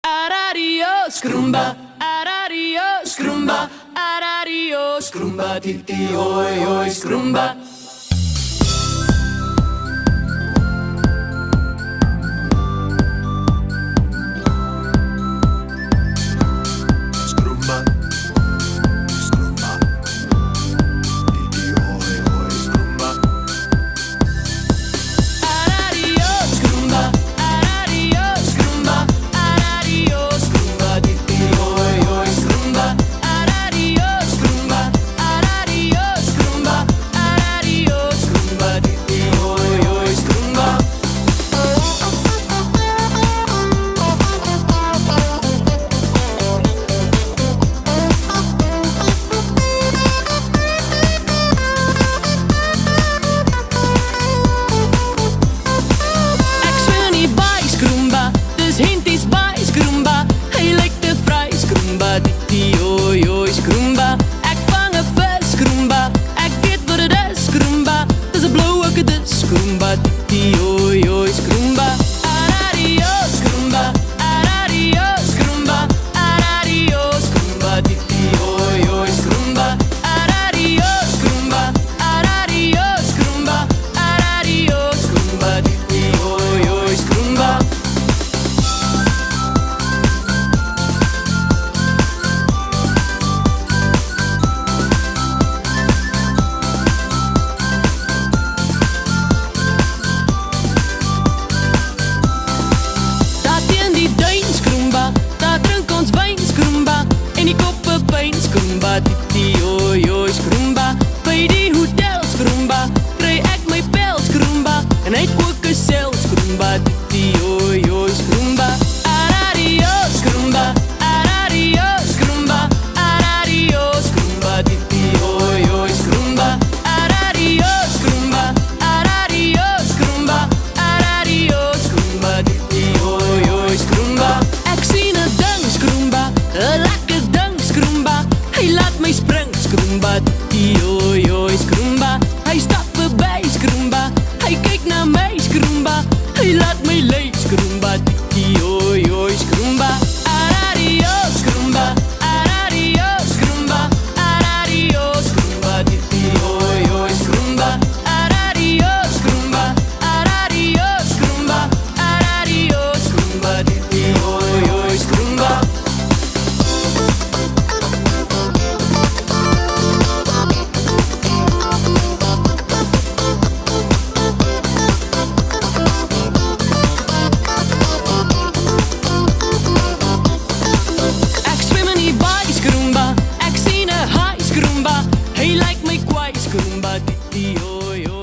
Arario, scrumba, arario, scrumba, arario, scrumba, titi, oi, oi, scrumba. Scrumba, scrumba, titi, oi, oi, scrumba. Arario, scrumba, arario, scrumba, arario, scrumba, titi, oi, oi, scrumba. Arario, scrumba, arario, scrumba, arario, scrumba, titi, oi, oi, scrumba. Ek swing in die baai, scroomba, dis hinties baai, scroomba. Hy lyk te vry, scroomba, titi, oi, oi, scroomba. Ek vang 'n vis, scroomba, ek weet wat dit is, scroomba. Dis 'n blou ook dit is, scroomba, titi, oi, oi, scroomba. Arario, scroomba, arario, scroomba, arario, scroomba, titi, oi, oi, scroomba. Arario, scroomba, arario, scroomba, arario, scroomba, titi, oi, oi, scroomba. Daar teen die duin, scroomba, daar drink ons wyn, scroomba. En die koppe pyn, scroomba, titi, oi, oi, scroomba. By die hotel, scroomba, kry ek my pel, scroomba. En hy het ook 'n sel, scroomba, titi, oi, oi, scroomba. Arario, scroomba, arario, scroomba, arario, scroomba, titi, oi, oi, scroomba. Arario, scroomba, arario, scroomba, arario, scroomba, titi, oi, oi, scroomba. Ek sien 'n ding, scroomba, 'n lekker ding, scroomba. Hy laat my spring, scroomba, titi, oi, oi, scroomba. Hy stap verby, scroomba. Hy kyk na my, scroomba. Hy laat my lei, scroomba, titi, oi, oi, scroomba. Arario, scroomba, arario, scroomba, arario, scroomba, titi, oi, oi, scroomba. Arario, scroomba, arario, scroomba, arario, scroomba, titi, oi, oi, scroomba. Ek swem in die baai, scroomba. Ek sien 'n haai, scroomba. Hy lyk my kwaai, scroomba, titi, oi, oi.